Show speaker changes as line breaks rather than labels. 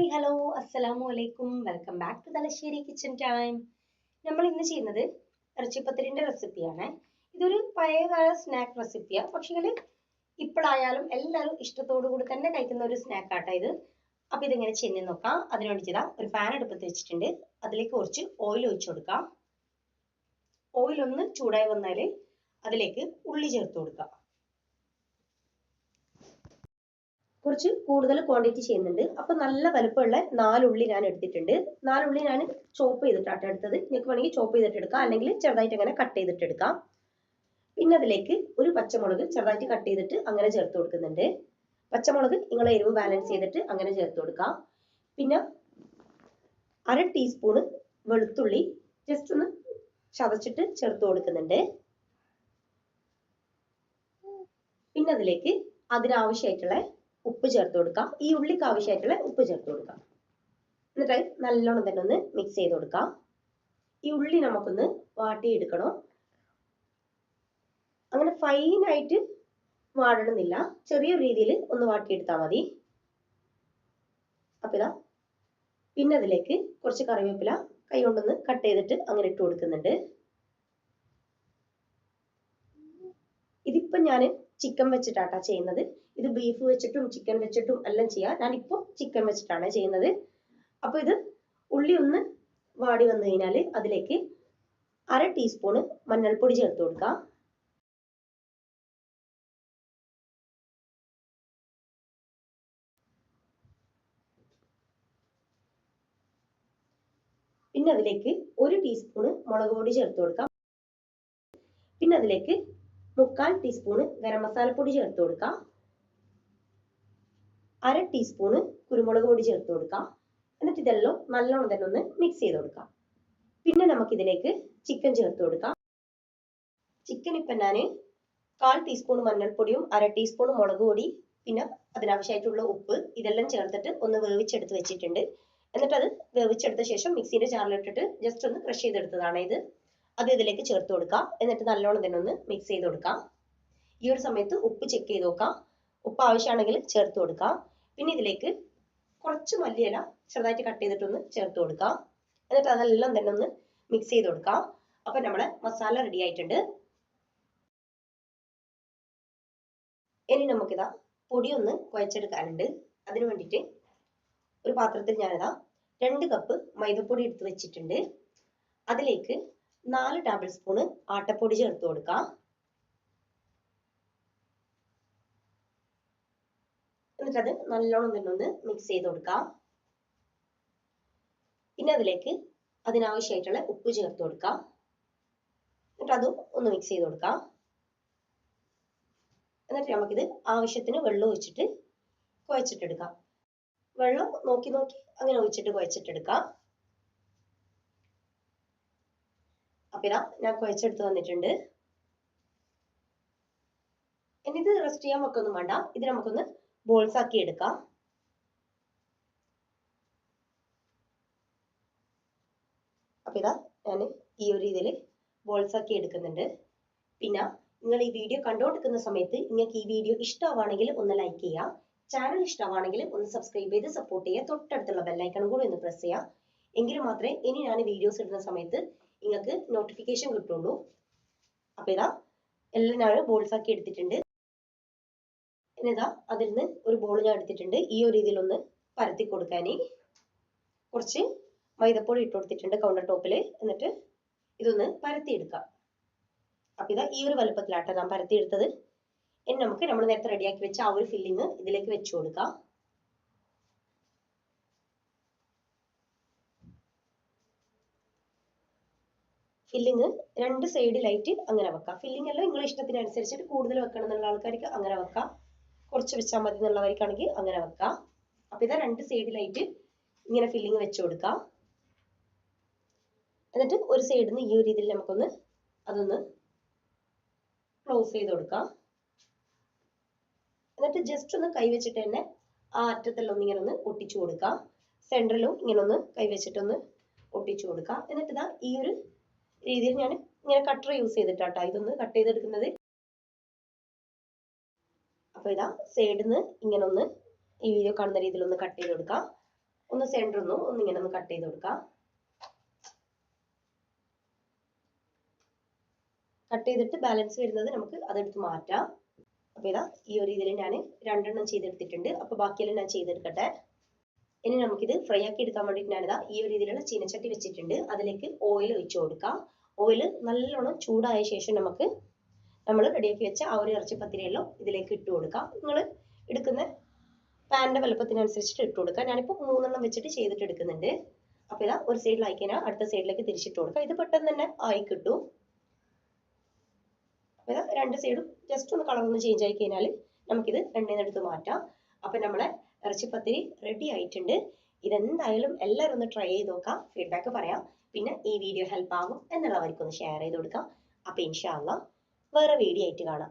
Hi hello അസ്സലാമു അലൈക്കും welcome back to Thalassery kitchen time. നമ്മൾ ഇന്ന് ചെയ്യുന്നത് ഇറച്ചിപ്പത്തിരിന്റെ റെസിപ്പിയാണ്. ഇതൊരു പഴയകാല സ്നാക്ക് റെസിപ്പിയാണ്. പക്ഷേ ഇപ്പോഴായാലും എല്ലാവരും ഇഷ്ടത്തോടു കൂടി തന്നെ കഴിക്കുന്ന ഒരു സ്നാക്ക് ആട്ടോ ഇത്. അപ്പൊ ഇതെങ്ങനെ ചെയ്യുന്നത് നോക്കാം. അതിന് വേണ്ടിയിട്ട് ഒരു പാൻ അടുപ്പത്ത് വെച്ചിട്ടുണ്ട്. അതിലേക്ക് കുറച്ച് ഓയിൽ ഒഴിച്ചു കൊടുക്കാം. ഓയിൽ ഒന്ന് ചൂടായി വന്നാൽ അതിലേക്ക് ഉള്ളി ചേർത്ത് കൊടുക്കാം. കുറച്ച് കൂടുതൽ ക്വാണ്ടിറ്റി ചെയ്യുന്നുണ്ട്. അപ്പൊ നല്ല വലുപ്പമുള്ള 4 ഉള്ളി ഞാൻ എടുത്തിട്ടുണ്ട്. 4 ഉള്ളി ഞാൻ ചോപ്പ് ചെയ്തിട്ടാണ് എടുത്തത്. നിങ്ങൾക്ക് വേണമെങ്കിൽ ചോപ്പ് ചെയ്തിട്ട് എടുക്കാം, അല്ലെങ്കിൽ ചെറുതായിട്ട് അങ്ങനെ കട്ട് ചെയ്തിട്ട് എടുക്കാം. പിന്നെ അതിലേക്ക് ഒരു പച്ചമുളക് ചെറുതായിട്ട് കട്ട് ചെയ്തിട്ട് അങ്ങനെ ചേർത്ത് കൊടുക്കുന്നുണ്ട്. പച്ചമുളക് നിങ്ങളെ എരിവ് ബാലൻസ് ചെയ്തിട്ട് അങ്ങനെ ചേർത്ത് കൊടുക്കാം. പിന്നെ 1/2 ടീസ്പൂണ് വെളുത്തുള്ളി ജസ്റ്റ് ഒന്ന് ചതച്ചിട്ട് ചേർത്ത് കൊടുക്കുന്നുണ്ട്. പിന്നെ അതിലേക്ക് അതിനാവശ്യമായിട്ടുള്ള ഉപ്പ് ചേർത്ത് കൊടുക്കാം. ഈ ഉള്ളിക്ക് ആവശ്യമായിട്ടുള്ള ഉപ്പ് ചേർത്ത് കൊടുക്കാം. എന്നിട്ട് നല്ലോണം തന്നെ ഒന്ന് മിക്സ് ചെയ്ത് കൊടുക്കാം. ഈ ഉള്ളി നമുക്കൊന്ന് വാട്ടിയെടുക്കണം. അങ്ങനെ ഫൈനായിട്ട് വാടണമെന്നില്ല, ചെറിയ രീതിയിൽ ഒന്ന് വാട്ടിയെടുത്താൽ മതി. അപ്പൊ ഇതാ പിന്നെ അതിലേക്ക് കുറച്ച് കറിവേപ്പില കൈ കൊണ്ടൊന്ന് കട്ട് ചെയ്തിട്ട് അങ്ങനെ ഇട്ട് കൊടുക്കുന്നുണ്ട്. ഇതിപ്പോ ഞാൻ ചിക്കൻ വെച്ചിട്ടാണ് ചെയ്യുന്നത്. ഇത് ബീഫ് വെച്ചിട്ടും ചിക്കൻ വെച്ചിട്ടും എല്ലാം ചെയ്യാം. ഞാനിപ്പോ ചിക്കൻ വെച്ചിട്ടാണ് ചെയ്യുന്നത്. അപ്പൊ ഇത് ഉള്ളി ഒന്ന് വാടി വന്നു കഴിഞ്ഞാൽ അതിലേക്ക് 1/2 ടീസ്പൂണ് മഞ്ഞൾപ്പൊടി ചേർത്ത് കൊടുക്കാം. പിന്നെ അതിലേക്ക് 1 ടീസ്പൂണ് മുളക് പൊടി ചേർത്ത് കൊടുക്കാം. പിന്നെ അതിലേക്ക് 1/4 ടീസ്പൂണ് ഗരം മസാലപ്പൊടി ചേർത്ത് കൊടുക്കാം. 1/2 ടീസ്പൂണ് കുരുമുളക് പൊടി ചേർത്ത് കൊടുക്കാം. എന്നിട്ട് ഇതെല്ലാം നല്ലോണം തന്നെ ഒന്ന് മിക്സ് ചെയ്ത് കൊടുക്കാം. പിന്നെ നമുക്ക് ഇതിലേക്ക് ചിക്കൻ ചേർത്ത് കൊടുക്കാം. ചിക്കൻ ഇപ്പൊ ഞാൻ 1/4 ടീസ്പൂൺ മഞ്ഞൾപ്പൊടിയും 1/2 ടീസ്പൂൺ മുളക് പൊടി പിന്നെ അതിനാവശ്യമായിട്ടുള്ള ഉപ്പ് ഇതെല്ലാം ചേർത്തിട്ട് ഒന്ന് വേവിച്ചെടുത്ത് വെച്ചിട്ടുണ്ട്. എന്നിട്ട് അത് വേവിച്ചെടുത്ത ശേഷം മിക്സിന്റെ ജാറിലിട്ടിട്ട് ജസ്റ്റ് ഒന്ന് ക്രഷ് ചെയ്തെടുത്തതാണ് ഇത്. അത് ഇതിലേക്ക് ചേർത്ത് കൊടുക്കാം. എന്നിട്ട് നല്ലോണം തന്നെ ഒന്ന് മിക്സ് ചെയ്ത് കൊടുക്കാം. ഈ ഒരു സമയത്ത് ഉപ്പ് ചെക്ക് ചെയ്ത് നോക്കാം. ഉപ്പ് ആവശ്യമാണെങ്കിൽ ചേർത്ത് കൊടുക്കാം. പിന്നെ ഇതിലേക്ക് കുറച്ച് മല്ലിയില ചെറുതായിട്ട് കട്ട് ചെയ്തിട്ടൊന്ന് ചേർത്ത് കൊടുക്കാം. എന്നിട്ട് അതെല്ലാം തന്നെ ഒന്ന് മിക്സ് ചെയ്ത് കൊടുക്കാം. അപ്പൊ നമ്മുടെ മസാല റെഡി ആയിട്ടുണ്ട്. ഇനി നമുക്കിതാ പൊടി ഒന്ന് കുഴച്ചെടുക്കാനുണ്ട്. അതിനു വേണ്ടിയിട്ട് ഒരു പാത്രത്തിൽ ഞാനിതാ 2 കപ്പ് മൈദപ്പൊടി എടുത്ത് വെച്ചിട്ടുണ്ട്. അതിലേക്ക് 4 ടേബിൾ സ്പൂണ് ആട്ടപ്പൊടി ചേർത്ത് കൊടുക്കാം. എന്നിട്ട് അത് നല്ലോണം തന്നെ ഒന്ന് മിക്സ് ചെയ്ത് കൊടുക്കാം. പിന്നെ അതിലേക്ക് അതിനാവശ്യമായിട്ടുള്ള ഉപ്പ് ചേർത്ത് കൊടുക്കാം. എന്നിട്ട് അതും ഒന്ന് മിക്സ് ചെയ്ത് കൊടുക്കാം. എന്നിട്ട് നമുക്കിത് ആവശ്യത്തിന് വെള്ളം ഒഴിച്ചിട്ട് കുഴച്ചിട്ടെടുക്കാം. വെള്ളം നോക്കി നോക്കി അങ്ങനെ ഒഴിച്ചിട്ട് കുഴച്ചിട്ടെടുക്കാം. അപ്പൊ ഇതാ ഞാൻ കുഴച്ചെടുത്ത് വന്നിട്ടുണ്ട്. ഇനി ഇത് റെസ്റ്റ് ചെയ്യാൻ വെക്കൊന്നും വേണ്ട. ഇത് നമുക്കൊന്ന് ബോൾസ് ആക്കി എടുക്കാം. അപ്പൊ ഇതാ ഞാൻ ഈ ഒരു രീതിയിൽ ബോൾസ് ആക്കി എടുക്കുന്നുണ്ട്. പിന്നെ നിങ്ങൾ ഈ വീഡിയോ കണ്ടുകൊണ്ടിരിക്കുന്ന സമയത്ത് നിങ്ങൾക്ക് ഈ വീഡിയോ ഇഷ്ടമാണെങ്കിൽ ഒന്ന് ലൈക്ക് ചെയ്യുക. ചാനൽ ഇഷ്ടമാണെങ്കിൽ ഒന്ന് സബ്സ്ക്രൈബ് ചെയ്ത് സപ്പോർട്ട് ചെയ്യുക. തൊട്ടടുത്തുള്ള ബെല്ലൈക്കണും കൂടി ഒന്ന് പ്രസ് ചെയ്യുക. എങ്കിൽ മാത്രമേ ഇനി ഞാൻ വീഡിയോസ് ഇടുന്ന സമയത്ത് നിങ്ങൾക്ക് നോട്ടിഫിക്കേഷൻ കിട്ടുള്ളൂ. അപ്പൊ ഇതാ എല്ലാം ഞാൻ ബോൾസ് ആക്കി എടുത്തിട്ടുണ്ട്. ഇനി ഇതാ അതിൽ നിന്ന് ഒരു ബോൾ ഞാൻ എടുത്തിട്ടുണ്ട്. ഈ ഒരു രീതിയിൽ ഒന്ന് പരത്തി കൊടുക്കാനേ കുറച്ച് മൈദപ്പൊടി ഇട്ട് കൊടുത്തിട്ടുണ്ട് കൗണ്ടർ ടോപ്പില്. എന്നിട്ട് ഇതൊന്ന് പരത്തിയെടുക്കാം. അപ്പൊ ഇതാ ഈ ഒരു വലുപ്പത്തിലാട്ടോ ഞാൻ പരത്തിയെടുത്തത്. ഇനി നമുക്ക് നമ്മൾ നേരത്തെ റെഡിയാക്കി വെച്ച ആ ഒരു ഫില്ലിങ് ഇതിലേക്ക് വെച്ചു കൊടുക്കാം. ഫില്ലിങ് 2 സൈഡിലായിട്ട് അങ്ങനെ വെക്കാം. ഫില്ലിങ് എല്ലാം നിങ്ങളുടെ ഇഷ്ടത്തിനനുസരിച്ചിട്ട് കൂടുതൽ വെക്കണം എന്നുള്ള ആൾക്കാർക്ക് അങ്ങനെ വെക്കാം, കുറച്ച് വെച്ചാൽ മതി എന്നുള്ളവർക്കാണെങ്കിൽ അങ്ങനെ വെക്കാം. അപ്പൊ ഇതാ 2 സൈഡിലായിട്ട് ഇങ്ങനെ ഫില്ലിങ് വെച്ചു കൊടുക്കാം. എന്നിട്ട് ഒരു സൈഡിൽ നിന്ന് ഈ ഒരു രീതിയിൽ നമുക്കൊന്ന് അതൊന്ന് ക്ലോസ് ചെയ്ത് കൊടുക്കാം. എന്നിട്ട് ജസ്റ്റ് ഒന്ന് കൈവച്ചിട്ട് തന്നെ ആ അറ്റത്തെല്ലാം ഒന്ന് ഇങ്ങനെ ഒന്ന് ഒട്ടിച്ചു കൊടുക്കാം. സെൻറ്ററിലും ഇങ്ങനെ ഒന്ന് കൈവച്ചിട്ടൊന്ന് ഒട്ടിച്ചു കൊടുക്കാം. എന്നിട്ട് ഇതാ ഈ ഒരു രീതിയിൽ ഞാൻ ഇങ്ങനെ കട്ടർ യൂസ് ചെയ്തിട്ടാട്ടോ ഇതൊന്ന് കട്ട് ചെയ്തെടുക്കുന്നത്. അപ്പൊ ഇതാ സൈഡിൽ നിന്ന് ഇങ്ങനെ ഒന്ന് ഈ വീഡിയോ കാണുന്ന രീതിയിൽ ഒന്ന് കട്ട് ചെയ്ത് കൊടുക്കാം. ഒന്ന് സെന്റർ ഒന്നിങ്ങനെ ഒന്ന് കട്ട് ചെയ്ത് കൊടുക്കാം. കട്ട് ചെയ്തിട്ട് ബാലൻസ് വരുന്നത് നമുക്ക് അതെടുത്ത് മാറ്റാം. അപ്പൊ ഇതാ ഈ ഒരു രീതിയിൽ ഞാൻ 2 എണ്ണം ചെയ്തെടുത്തിട്ടുണ്ട്. അപ്പൊ ബാക്കിയെല്ലാം ഞാൻ ചെയ്തെടുക്കട്ടെ. ഇനി നമുക്കിത് ഫ്രൈ ആക്കി എടുക്കാൻ വേണ്ടിയിട്ട് ഞാനിതാ ഈ ഒരു രീതിയിലുള്ള ചീനച്ചട്ടി വെച്ചിട്ടുണ്ട്. അതിലേക്ക് ഓയിൽ ഒഴിച്ചു കൊടുക്കാം. ഓയിൽ നല്ലോണം ചൂടായ ശേഷം നമ്മൾ റെഡിയാക്കി വെച്ച ആ ഒരു ഇറച്ചിപ്പത്തിരിയെല്ലാം ഇതിലേക്ക് ഇട്ട് കൊടുക്കാം. നിങ്ങൾ എടുക്കുന്ന പാനിന്റെ വലുപ്പത്തിനനുസരിച്ചിട്ട് ഇട്ട് കൊടുക്കാം. ഞാനിപ്പോൾ 3 എണ്ണം വെച്ചിട്ട് ചെയ്തിട്ട് എടുക്കുന്നുണ്ട്. അപ്പൊ ഇതാ ഒരു സൈഡിലായി കഴിഞ്ഞാൽ അടുത്ത സൈഡിലേക്ക് തിരിച്ചിട്ട് കൊടുക്കാം. ഇത് പെട്ടെന്ന് തന്നെ ആയി കിട്ടും. അപ്പൊ ഇതാ 2 സൈഡും ജസ്റ്റ് ഒന്ന് കളർ ഒന്ന് ചേഞ്ച് ആയി കഴിഞ്ഞാൽ നമുക്കിത് എണ്ണയിൽ നിന്ന് എടുത്ത് മാറ്റാം. അപ്പൊ നമ്മളെ ഇറച്ചിപ്പത്തിരി റെഡി ആയിട്ടുണ്ട്. ഇതെന്തായാലും എല്ലാവരും ഒന്ന് ട്രൈ ചെയ്ത് നോക്കാം. ഫീഡ്ബാക്ക് പറയാം. പിന്നെ ഈ വീഡിയോ ഹെൽപ്പ് ആകും എന്നുള്ളവർക്കൊന്ന് ഷെയർ ചെയ്ത് കൊടുക്കാം. അപ്പൊ ഇൻഷാ അല്ലാഹ് വേറെ വീഡിയോ ആയിട്ട് കാണാം.